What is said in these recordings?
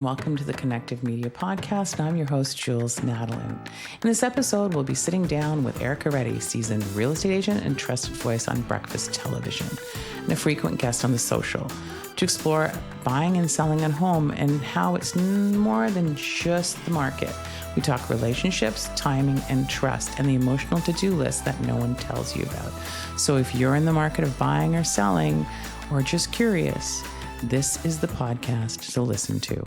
Welcome to the Connective Media Podcast, and I'm your host, Jules Nadalin. In this episode, we'll be sitting down with Erica Reddy, seasoned real estate agent and trusted voice on breakfast television, and a frequent guest on The Social, to explore buying and selling a home and how it's more than just the market. We talk relationships, timing, and trust, and the emotional to-do list that no one tells you about. So if you're in the market of buying or selling, or just curious, this is the podcast to listen to.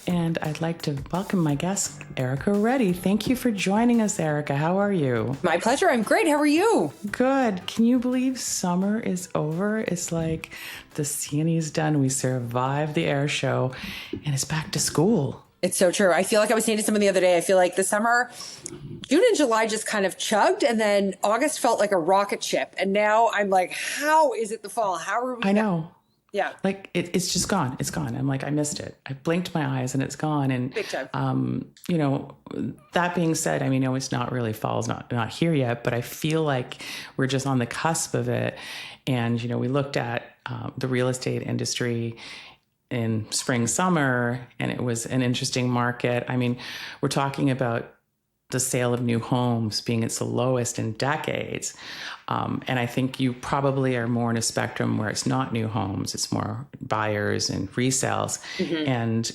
And I'd like to welcome my guest, Erica Reddy. Thank you for joining us, Erica. How are you? My pleasure. I'm great. How are you? Good. Can you believe summer is over? It's like the CNE's done. We survived the air show and it's back to school. It's so true. I feel like I was saying to someone the other day, I feel like the summer, June and July just kind of chugged, and then August felt like a rocket ship. And now I'm like, how is it the fall? How are we? I know. Yeah. Like it's just gone. It's gone. I'm like, I missed it. I blinked my eyes and it's gone. And, big time. That being said, I mean, no, it's not really fall's not here yet, but I feel like we're just on the cusp of it. And, we looked at the real estate industry in spring, summer, and it was an interesting market. I mean, we're talking about the sale of new homes being its lowest in decades. And I think you probably are more in a spectrum where it's not new homes, it's more buyers and resales. Mm-hmm. And,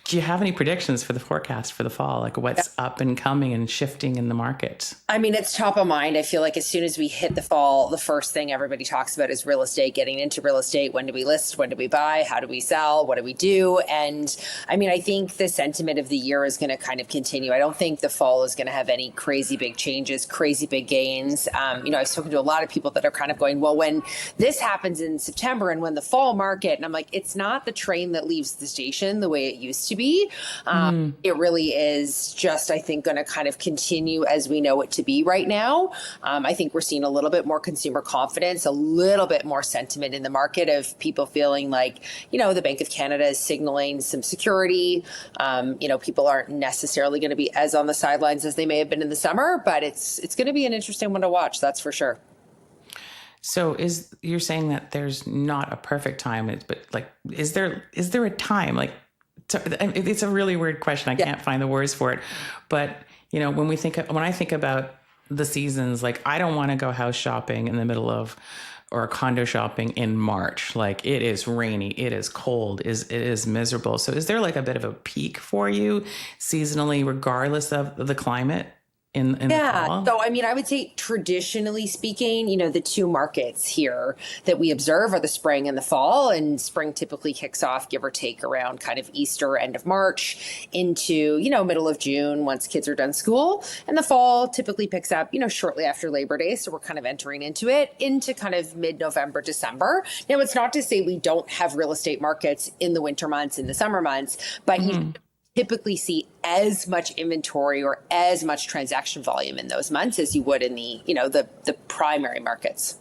do you have any predictions for the forecast for the fall? Like what's up and coming and shifting in the market? I mean, it's top of mind. I feel like as soon as we hit the fall, the first thing everybody talks about is real estate, getting into real estate. When do we list? When do we buy? How do we sell? What do we do? And I mean, I think the sentiment of the year is going to kind of continue. I don't think the fall is going to have any crazy big changes, crazy big gains. I've spoken to a lot of people that are kind of going, well, when this happens in September and when the fall market, and I'm like, it's not the train that leaves the station the way it used to be. It really is just, I think, going to kind of continue as we know it to be right now. I think we're seeing a little bit more consumer confidence, a little bit more sentiment in the market of people feeling like, the Bank of Canada is signaling some security. People aren't necessarily going to be as on the sidelines as they may have been in the summer, but it's going to be an interesting one to watch. That's for sure. So you're saying that there's not a perfect time, but like, is there a time? Like, it's a really weird question. I can't find the words for it. But, when I think about the seasons, like I don't want to go house shopping in the middle of or condo shopping in March. Like it is rainy, it is cold, it is miserable. So is there like a bit of a peak for you seasonally, regardless of the climate? In the fall? So, I mean, I would say traditionally speaking, the two markets here that we observe are the spring and the fall. And spring typically kicks off, give or take, around kind of Easter, end of March into, middle of June once kids are done school. And the fall typically picks up, shortly after Labor Day. So we're kind of entering into it into kind of mid-November, December. Now, it's not to say we don't have real estate markets in the winter months, in the summer months, but you typically see as much inventory or as much transaction volume in those months as you would in the primary markets.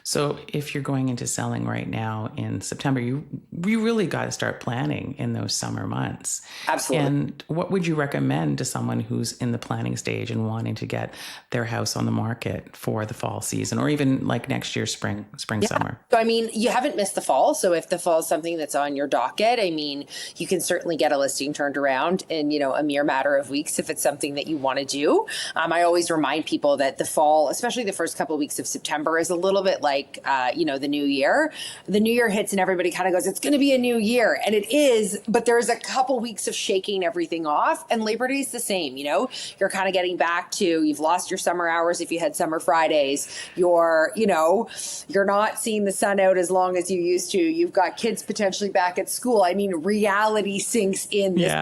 So if you're going into selling right now in September, you really got to start planning in those summer months. Absolutely. And what would you recommend to someone who's in the planning stage and wanting to get their house on the market for the fall season or even like next year's spring, summer? So, I mean, you haven't missed the fall. So if the fall is something that's on your docket, I mean, you can certainly get a listing turned around in, a mere matter of weeks if it's something that you want to do. I always remind people that the fall, especially the first couple of weeks of September, is a little bit like, the new year. The new year hits and everybody kind of goes, it's going to be a new year. And it is, but there's a couple weeks of shaking everything off. And Labor Day is the same, you're kind of getting back to, you've lost your summer hours if you had summer Fridays. You're not seeing the sun out as long as you used to. You've got kids potentially back at school. I mean, reality sinks in this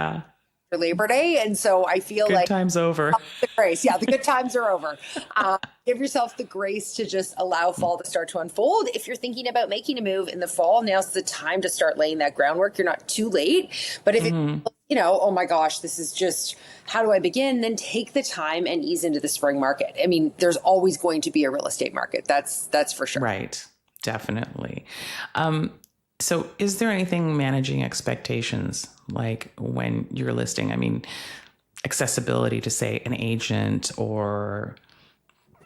for Labor Day. And so I feel good like time's over. The grace. Yeah, the good times are over. Give yourself the grace to just allow fall to start to unfold. If you're thinking about making a move in the fall, now's the time to start laying that groundwork. You're not too late. But if oh my gosh, this is just, how do I begin? Then take the time and ease into the spring market. I mean, there's always going to be a real estate market. That's for sure. Right. Definitely. So is there anything managing expectations like when you're listing? I mean, accessibility to, say, an agent or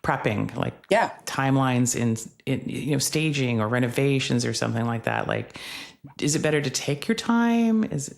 prepping, like timelines in staging or renovations or something like that. Like, is it better to take your time? Is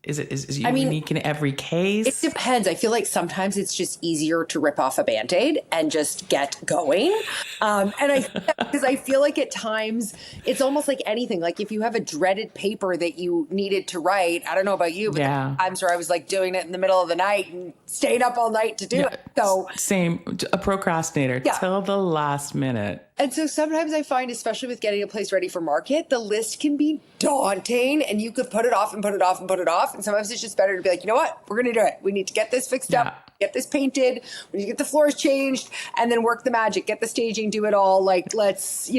it unique in every case? It depends. I feel like sometimes it's just easier to rip off a Band-Aid and just get going. Because I feel like at times it's almost like anything. Like if you have a dreaded paper that you needed to write, I don't know about you, but there were times where I was like doing it in the middle of the night and staying up all night to do it. So same, a procrastinator till the last minute. And so sometimes I find, especially with getting a place ready for market, the list can be daunting and you could put it off and put it off and put it off. And sometimes it's just better to be like, you know what? We're going to do it. We need to get this fixed up, get this painted. We need to get the floors changed and then work the magic, get the staging, do it all. Like, let's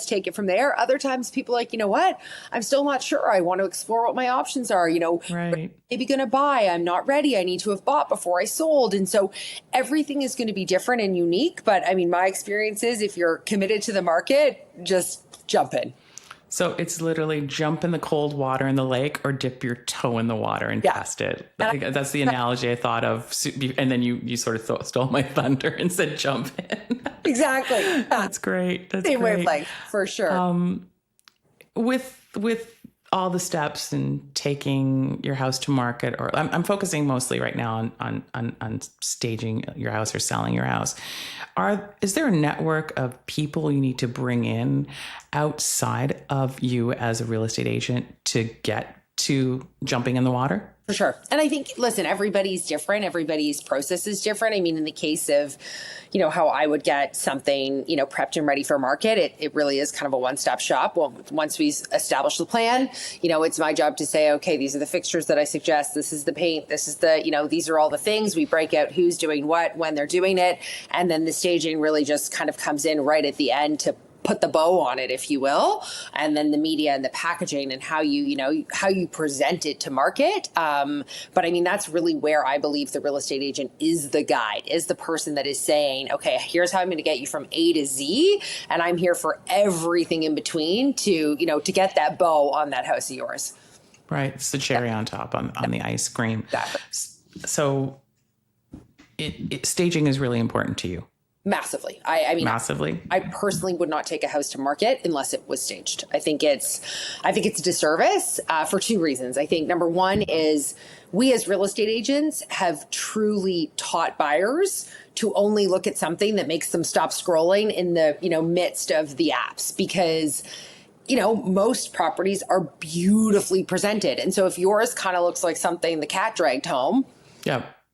take it from there. Other times people are like, you know what? I'm still not sure. I want to explore what my options are, maybe going to buy. I'm not ready. I need to have bought before I sold. And so everything is going to be different and unique. But I mean, my experience is if you're committed to the market, just jump in. So it's literally jump in the cold water in the lake or dip your toe in the water and test it. That's the analogy I thought of. And then you sort of stole my thunder and said jump in. Exactly. That's great. That's same great. wavelength for sure. With all the steps and taking your house to market, or I'm focusing mostly right now on staging your house or selling your house. Is there a network of people you need to bring in outside of you as a real estate agent to get to jumping in the water? For sure. And I think, listen, everybody's different. Everybody's process is different. I mean, in the case of, how I would get something, prepped and ready for market, it really is kind of a one-stop shop. Well, once we establish the plan, it's my job to say, okay, these are the fixtures that I suggest. This is the paint. This is these are all the things. We break out who's doing what, when they're doing it. And then the staging really just kind of comes in right at the end to put the bow on it, if you will, and then the media and the packaging and how you present it to market. But I mean, that's really where I believe the real estate agent is the guide, is the person that is saying, okay, here's how I'm going to get you from A to Z, and I'm here for everything in between to get that bow on that house of yours. Right, it's the cherry on top on the ice cream. Exactly. So, staging is really important to you. Massively. I mean, massively. I personally would not take a house to market unless it was staged. I think it's a disservice for two reasons. I think number one is we as real estate agents have truly taught buyers to only look at something that makes them stop scrolling in the, midst of the apps, because most properties are beautifully presented. And so if yours kind of looks like something the cat dragged home,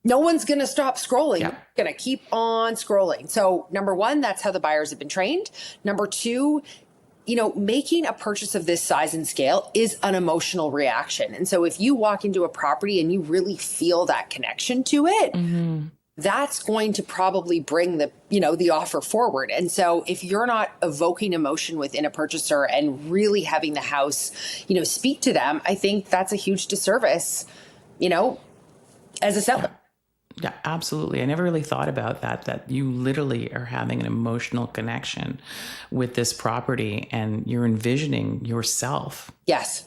no one's going to stop scrolling. Yeah. Going to keep on scrolling. So number one, that's how the buyers have been trained. Number two, making a purchase of this size and scale is an emotional reaction. And so if you walk into a property and you really feel that connection to it, that's going to probably bring the offer forward. And so if you're not evoking emotion within a purchaser and really having the house, speak to them, I think that's a huge disservice, as a seller. Yeah, absolutely. I never really thought about that you literally are having an emotional connection with this property and you're envisioning yourself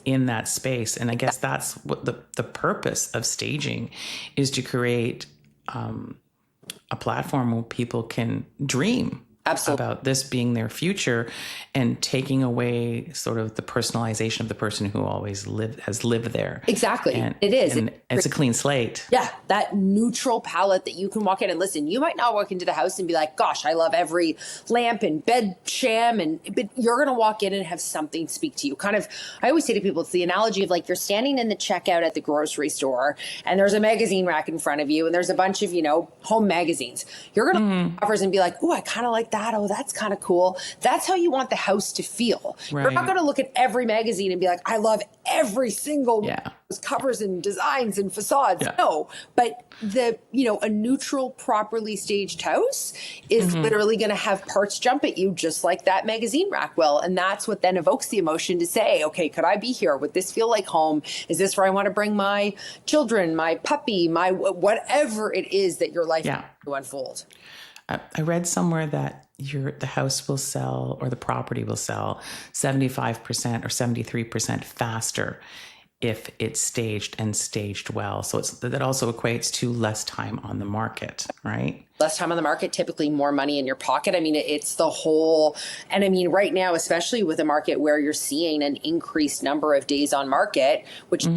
in that space. And I guess that's what the purpose of staging is, to create a platform where people can dream about this being their future, and taking away sort of the personalization of the person who always has lived there. Exactly. And it is. And it's a clean slate. Yeah. That neutral palette that you can walk in and listen. You might not walk into the house and be like, gosh, I love every lamp and bed sham. But you're going to walk in and have something speak to you. Kind of, I always say to people, it's the analogy of like you're standing in the checkout at the grocery store and there's a magazine rack in front of you and there's a bunch of, home magazines. You're going to offers and be like, oh, I kind of like that. Oh, that's kind of cool. That's how you want the house to feel. Right. You're not going to look at every magazine and be like, I love every single covers and designs and facades. Yeah. No, but a neutral, properly staged house is literally going to have parts jump at you just like that magazine rack will. And that's what then evokes the emotion to say, okay, could I be here? Would this feel like home? Is this where I want to bring my children, my puppy, my whatever it is that your life to unfold? I read somewhere that the house will sell, or the property will sell 75% or 73% faster if it's staged and staged well. So that also equates to less time on the market, right? Less time on the market, typically more money in your pocket. I mean, it's the whole, and I mean, right now, especially with a market where you're seeing an increased number of days on market, which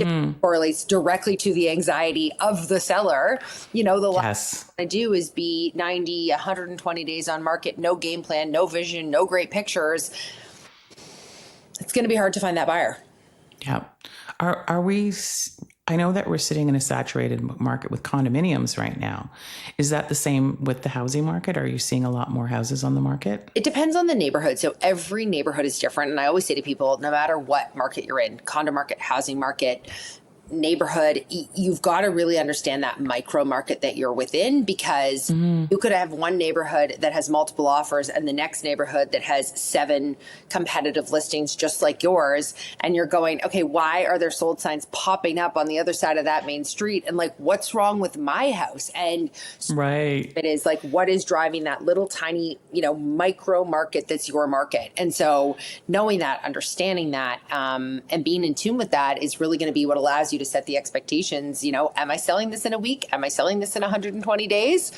correlates directly to the anxiety of the seller. The last thing I do is be 90, 120 days on market, no game plan, no vision, no great pictures. It's going to be hard to find that buyer. Yeah. Are we, I know that we're sitting in a saturated market with condominiums right now. Is that the same with the housing market? Are you seeing a lot more houses on the market? It depends on the neighborhood. So every neighborhood is different. And I always say to people, no matter what market you're in, condo market, housing market, neighborhood, you've got to really understand that micro market that you're within, because you could have one neighborhood that has multiple offers and the next neighborhood that has 7 competitive listings just like yours. And you're going, okay, why are there sold signs popping up on the other side of that main street? And like, what's wrong with my house? And right, it is like, what is driving that little tiny, micro market that's your market? And so knowing that, understanding that, and being in tune with that is really going to be what allows you to set the expectations. Am I selling this in a week? Am I selling this in 120 days?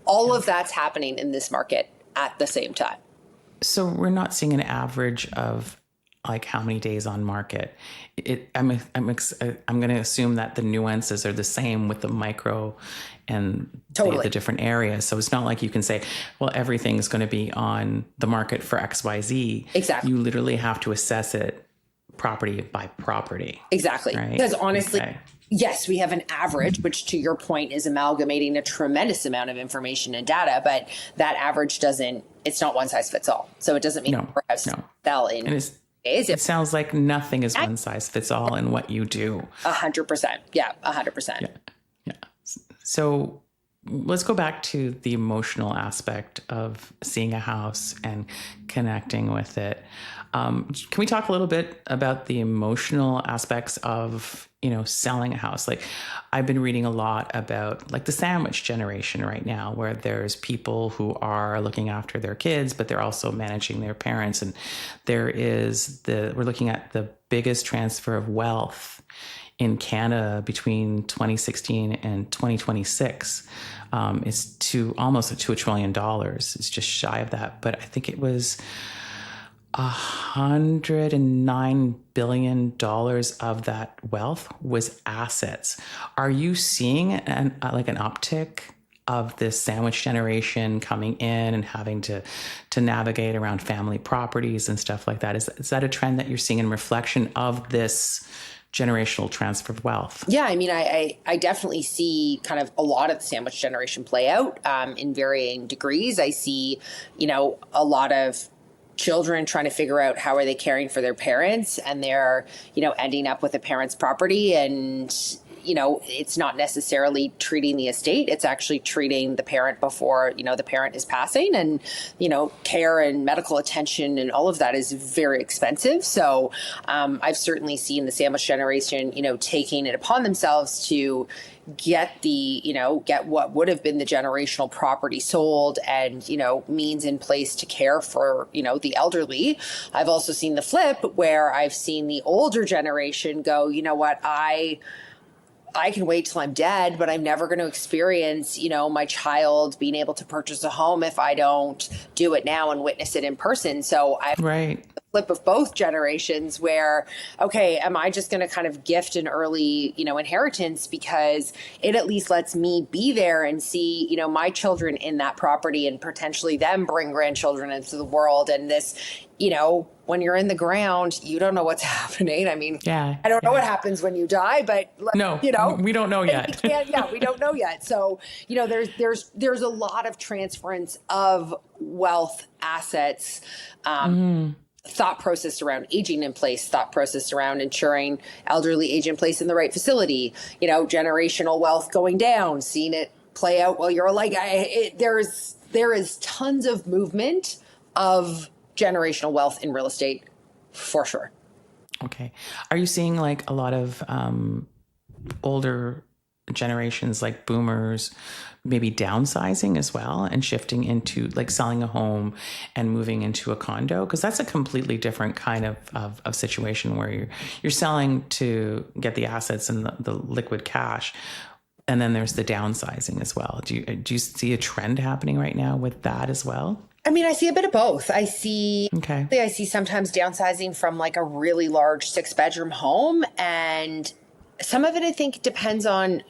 All of that's happening in this market at the same time. So we're not seeing an average of like how many days on market. I'm going to assume that the nuances are the same with the micro and the different areas. So it's not like you can say, well, everything's going to be on the market for XYZ. Exactly. You literally have to assess it property by property. Exactly. Right? Because honestly, yes, we have an average, which to your point is amalgamating a tremendous amount of information and data, but that average it's not one size fits all. So it doesn't mean we're sell in days. It sounds like nothing is one size fits all in what you do. 100%. Yeah, 100%. Yeah. So let's go back to the emotional aspect of seeing a house and connecting with it. Can we talk a little bit about the emotional aspects of, selling a house? Like I've been reading a lot about like the sandwich generation right now, where there's people who are looking after their kids, but they're also managing their parents. And we're looking at the biggest transfer of wealth in Canada between 2016 and 2026. It's almost to $1 trillion. It's just shy of that. But I think it was $109 billion of that wealth was assets. Are you seeing an uptick of this sandwich generation coming in and having to navigate around family properties and stuff like that? Is that a trend that you're seeing in reflection of this generational transfer of wealth? Yeah, I mean, I definitely see kind of a lot of the sandwich generation play out in varying degrees. I see, a lot of children trying to figure out how are they caring for their parents, and they're, ending up with a parent's property, and it's not necessarily treating the estate. It's actually treating the parent before, the parent is passing, and, care and medical attention and all of that is very expensive. So I've certainly seen the sandwich generation, taking it upon themselves to get what would have been the generational property sold and, means in place to care for, the elderly. I've also seen the flip, where I've seen the older generation go, you know what, I can wait till I'm dead, but I'm never going to experience, my child being able to purchase a home if I don't do it now and witness it in person. So the flip of both generations, where, okay, am I just going to kind of gift an early, inheritance because it at least lets me be there and see, my children in that property and potentially them bring grandchildren into the world. And this, when you're in the ground, you don't know what's happening. I mean, I don't know what happens when you die, but we don't know yet. We don't know yet. So, there's a lot of transference of wealth, assets, thought process around aging in place, thought process around ensuring elderly age in place in the right facility, generational wealth going down, seeing it play out while you're alive. There is tons of movement of generational wealth in real estate, for sure. Okay. Are you seeing like a lot of older generations like boomers maybe downsizing as well and shifting into like selling a home and moving into a condo? Because that's a completely different kind of situation where you're selling to get the assets and the liquid cash. And then there's the downsizing as well. Do you see a trend happening right now with that as well? I mean, I see a bit of both. I see sometimes downsizing from like a really large 6-bedroom home. And some of it, I think, depends on,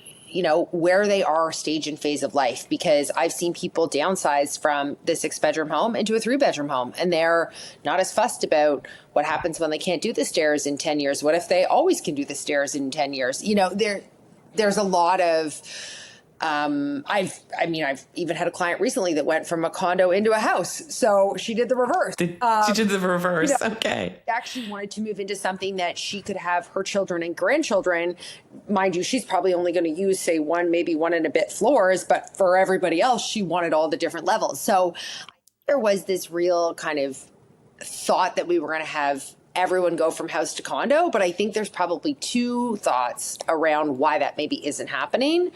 where they are stage and phase of life, because I've seen people downsize from the 6-bedroom home into a 3-bedroom home, and they're not as fussed about what happens when they can't do the stairs in 10 years. What if they always can do the stairs in 10 years? There's a lot of, I've even had a client recently that went from a condo into a house. So she did the reverse. She did the reverse. Okay. Actually wanted to move into something that she could have her children and grandchildren. Mind you, she's probably only going to use, say, maybe one and a bit floors, but for everybody else, she wanted all the different levels. So there was this real kind of thought that we were going to have everyone go from house to condo, but I think there's probably 2 thoughts around why that maybe isn't happening.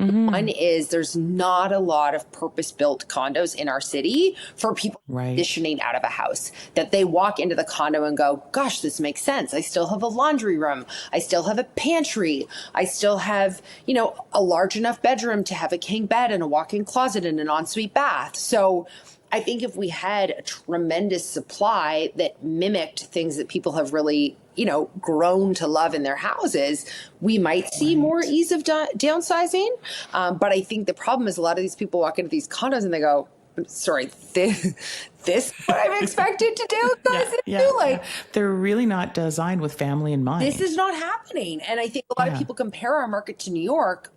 One is there's not a lot of purpose-built condos in our city for people transitioning out of a house, that they walk into the condo and go, gosh, this makes sense. I still have a laundry room. I still have a pantry. I still have, a large enough bedroom to have a king bed and a walk-in closet and an ensuite bath. So I think if we had a tremendous supply that mimicked things that people have really, grown to love in their houses, we might see more ease of downsizing. But I think the problem is a lot of these people walk into these condos and they go, sorry, this is what I'm expected to downsize into? They're really not designed with family in mind. This is not happening. And I think a lot of people compare our market to New York.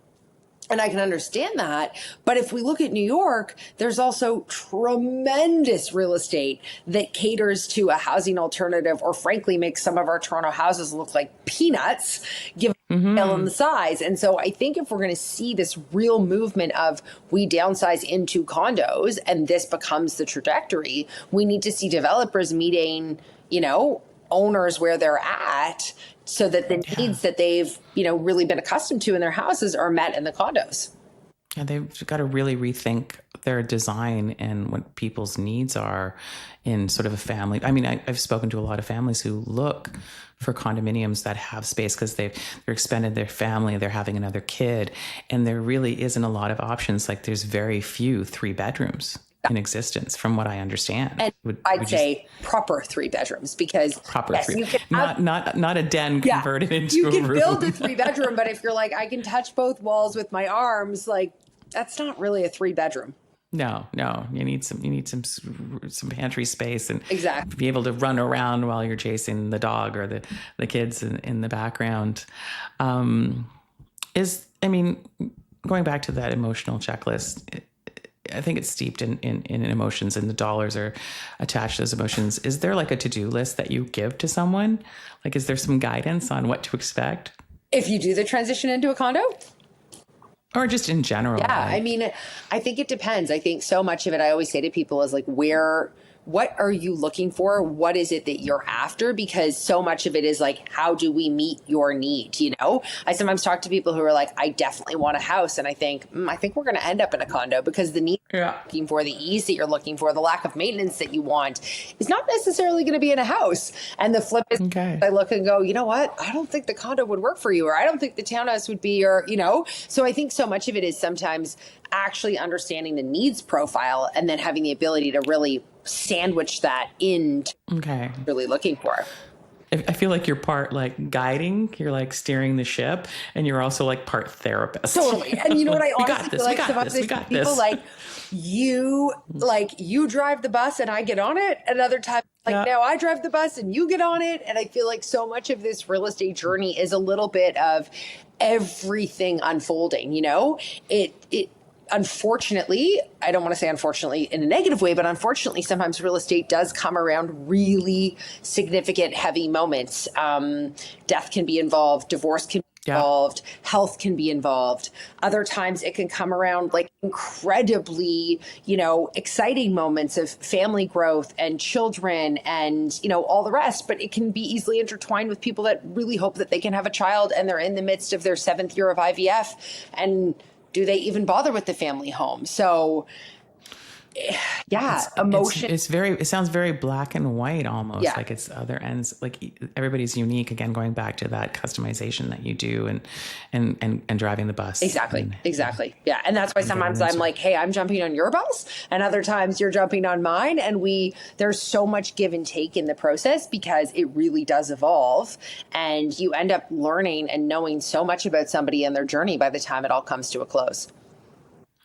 And I can understand that. But if we look at New York, there's also tremendous real estate that caters to a housing alternative, or frankly makes some of our Toronto houses look like peanuts, given the scale and the size. And so I think if we're going to see this real movement of we downsize into condos and this becomes the trajectory, we need to see developers meeting, owners where they're at, so that the needs that they've, really been accustomed to in their houses are met in the condos. Yeah, they've got to really rethink their design and what people's needs are in sort of a family. I mean, I've spoken to a lot of families who look for condominiums that have space because they're expanded their family, they're having another kid, and there really isn't a lot of options. Like there's very few 3 bedrooms in existence, from what I understand. And I'd say proper 3 bedrooms, because you can have, not a den converted into a room. You can build a 3-bedroom, but if you're like, I can touch both walls with my arms, like that's not really a 3-bedroom. No, you need some pantry space and exactly be able to run around while you're chasing the dog or the kids in the background. Going back to that emotional checklist, I think it's steeped in emotions, and the dollars are attached to those emotions. Is there like a to-do list that you give to someone? Like, is there some guidance on what to expect? If you do the transition into a condo? Or just in general? Yeah, I mean, I think it depends. I think so much of it, I always say to people, is like, what are you looking for? What is it that you're after? Because so much of it is like, how do we meet your need? I sometimes talk to people who are like, I definitely want a house. And I think we're going to end up in a condo, because the need you're looking for, the ease that you're looking for, the lack of maintenance that you want is not necessarily going to be in a house. And the flip is I look and go, you know what? I don't think the condo would work for you, or I don't think the townhouse would be, or, so I think so much of it is sometimes actually understanding the needs profile and then having the ability to really sandwich that in really looking for. I feel like you're part like guiding, you're like steering the ship, and you're also like part therapist. Totally. And you know what I honestly feel like some of these people like you drive the bus and I get on it. Another time now I drive the bus and you get on it. And I feel like so much of this real estate journey is a little bit of everything unfolding, it unfortunately, I don't want to say unfortunately in a negative way, but unfortunately, sometimes real estate does come around really significant, heavy moments. Death can be involved. Divorce can be involved, health can be involved. Other times it can come around like incredibly, exciting moments of family growth and children and, all the rest. But it can be easily intertwined with people that really hope that they can have a child and they're in the midst of their 7th year of IVF. And do they even bother with the family home? So emotion. It sounds very black and white almost. Like it's other ends, like everybody's unique. Again, going back to that customization that you do and driving the bus. Exactly. Yeah. And that's why sometimes I'm like, hey, I'm jumping on your bus. And other times you're jumping on mine. And there's so much give and take in the process because it really does evolve. And you end up learning and knowing so much about somebody and their journey by the time it all comes to a close.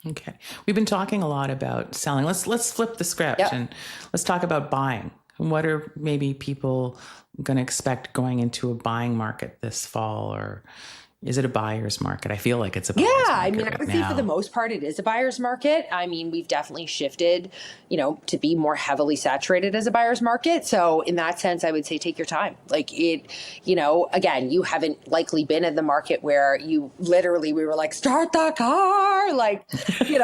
Okay. We've been talking a lot about selling. Let's flip the script and let's talk about buying. What are maybe people going to expect going into a buying market this fall, or is it a buyer's market? I feel like it's a buyer's market. I would say for the most part, it is a buyer's market. I mean, we've definitely shifted, to be more heavily saturated as a buyer's market. So in that sense, I would say take your time. Like again, you haven't likely been in the market where we were like, start the car. Like, you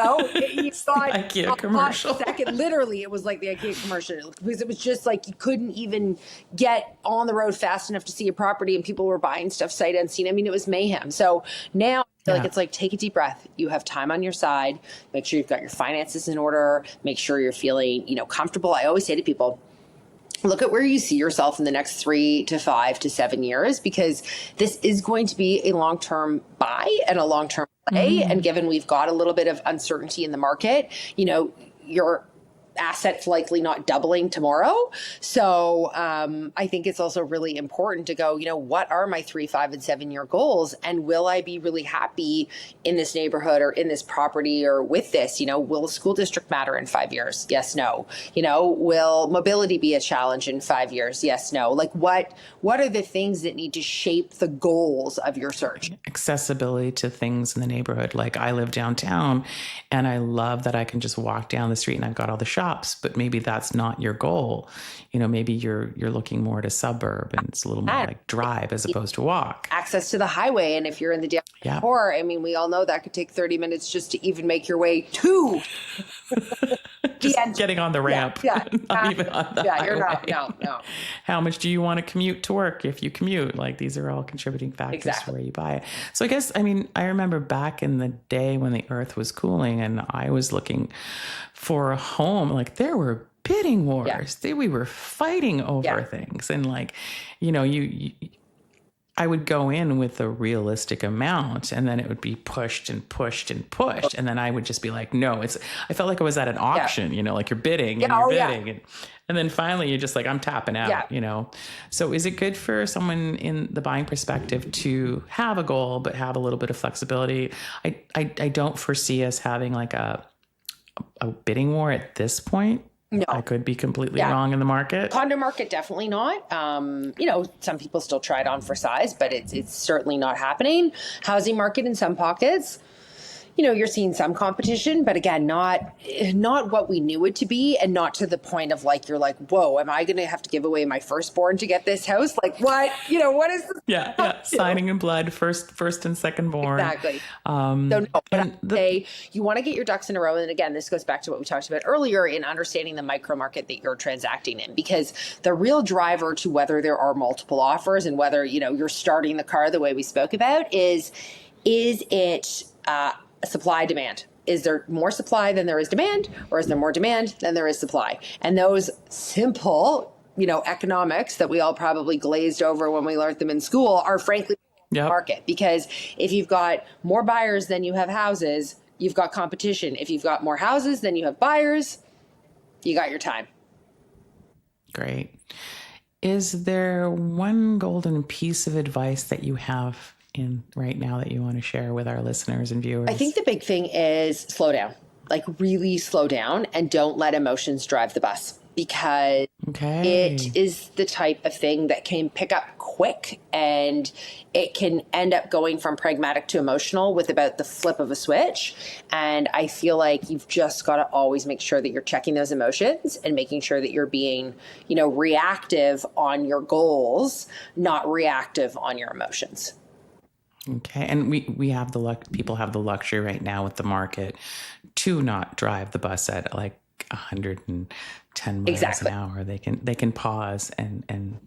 thought IKEA commercial. Second, literally, it was like the IKEA commercial because it was just like you couldn't even get on the road fast enough to see a property and people were buying stuff sight unseen. I mean, it was mayhem. So now I feel like it's like, take a deep breath. You have time on your side. Make sure you've got your finances in order. Make sure you're feeling, comfortable. I always say to people, look at where you see yourself in the next 3 to 5 to 7 years, because this is going to be a long-term buy and a long-term play. Mm-hmm. And given we've got a little bit of uncertainty in the market, your assets likely not doubling tomorrow. So I think it's also really important to go, what are my 3, 5, and 7 year goals? And will I be really happy in this neighborhood or in this property or with this? Will a school district matter in 5 years? Yes, no. Will mobility be a challenge in 5 years? Yes, no. Like what are the things that need to shape the goals of your search? Accessibility to things in the neighborhood. Like I live downtown and I love that I can just walk down the street and I've got all the shops, but maybe that's not your goal. Maybe you're looking more at a suburb and it's a little more like drive as opposed to walk. Access to the highway. And if you're in the downtown core, I mean, we all know that could take 30 minutes just to even make your way to just getting on the ramp. Not even on the highway. You're not. No. How much do you want to commute to work if you commute? Like these are all contributing factors to where you buy it. So I guess, I remember back in the day when the earth was cooling and I was looking for a home, like there were bidding wars. We were fighting over things. And like, I would go in with a realistic amount and then it would be pushed and pushed and pushed. And then I would just be like, no, I felt like I was at an auction, like you're bidding and you're bidding. And then finally you're just like, I'm tapping out, So is it good for someone in the buying perspective to have a goal, but have a little bit of flexibility? I don't foresee us having like a bidding war at this point. No. I could be completely wrong in the market. Condo market, definitely not. Some people still try it on for size, but it's certainly not happening. Housing market in some pockets, you're seeing some competition, but again, not what we knew it to be, and not to the point of like, you're like, whoa, am I going to have to give away my firstborn to get this house? Like what, what is this? Yeah. Signing in blood, first and second born. Exactly. You want to get your ducks in a row. And again, this goes back to what we talked about earlier in understanding the micro market that you're transacting in, because the real driver to whether there are multiple offers and whether, you're starting the car the way we spoke about is it, supply demand. Is there more supply than there is demand, or is there more demand than there is supply? And those simple, economics that we all probably glazed over when we learned them in school are frankly market, because if you've got more buyers than you have houses, you've got competition. If you've got more houses than you have buyers, you got your time. Great. Is there one golden piece of advice that you have in right now that you want to share with our listeners and viewers? I think the big thing is slow down, like really slow down, and don't let emotions drive the bus, because it is the type of thing that can pick up quick and it can end up going from pragmatic to emotional with about the flip of a switch. And I feel like you've just got to always make sure that you're checking those emotions and making sure that you're being, reactive on your goals, not reactive on your emotions. Okay. And we have people have the luxury right now with the market to not drive the bus at like 110 miles an hour. They can pause and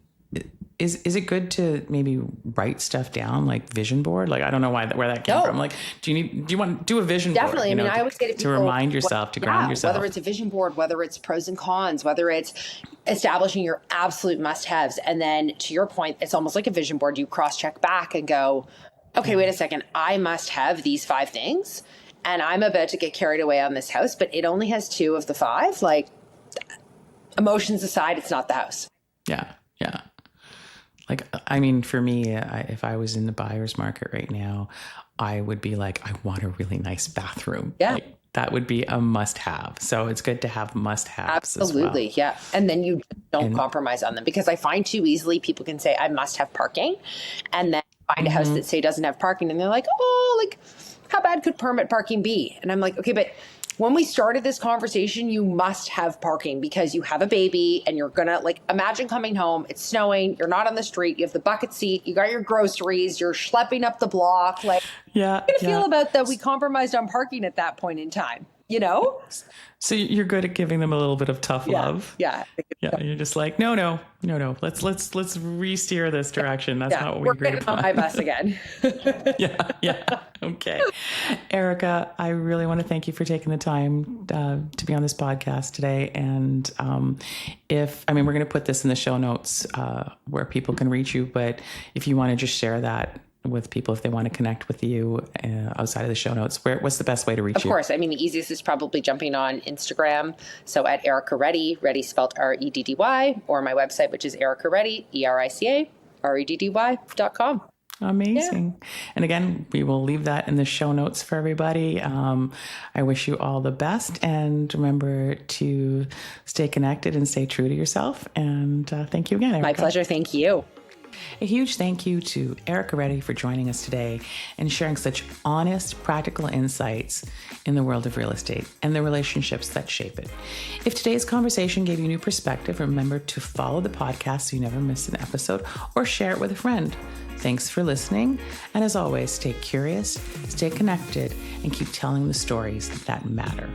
is it good to maybe write stuff down, like vision board? Like, I don't know where that came from. Like, do you want to do a vision board? Definitely. I mean, I always say to people, to remind yourself, to ground yourself. Whether it's a vision board, whether it's pros and cons, whether it's establishing your absolute must-haves. And then to your point, it's almost like a vision board. You cross-check back and go, okay, wait a second. I must have these 5 things and I'm about to get carried away on this house, but it only has 2 of the 5. Like, emotions aside, it's not the house. Yeah. Yeah. Like, I mean, for me, if I was in the buyer's market right now, I would be like, I want a really nice bathroom. Yeah. Like, that would be a must-have. So it's good to have must-haves. Absolutely. As well. Yeah. And then you don't compromise on them, because I find too easily people can say, I must have parking, and then find a house that say doesn't have parking. And they're like, oh, like, how bad could permit parking be? And I'm like, okay, but when we started this conversation, you must have parking because you have a baby and you're going to, like, imagine coming home, it's snowing, you're not on the street, you have the bucket seat, you got your groceries, you're schlepping up the block. Like, yeah, how do you feel about that we compromised on parking at that point in time, you know? So you're good at giving them a little bit of tough love. Yeah. Yeah. You're just like, no. Let's re-steer this direction. That's not what we agreed upon. On my bus again. Yeah. Okay. Erica, I really want to thank you for taking the time to be on this podcast today. And we're going to put this in the show notes where people can reach you. But if you want to just share that with people, if they want to connect with you outside of the show notes, what's the best way to reach you? Of course. I mean, the easiest is probably jumping on Instagram. So at Erica Reddy, Reddy spelled Reddy, or my website, which is Erica Reddy, ERICA, Amazing. Yeah. And again, we will leave that in the show notes for everybody. I wish you all the best, and remember to stay connected and stay true to yourself. And thank you again, Erica. My pleasure. Thank you. A huge thank you to Erica Reddy for joining us today and sharing such honest, practical insights in the world of real estate and the relationships that shape it. If today's conversation gave you new perspective, remember to follow the podcast so you never miss an episode, or share it with a friend. Thanks for listening. And as always, stay curious, stay connected, and keep telling the stories that matter.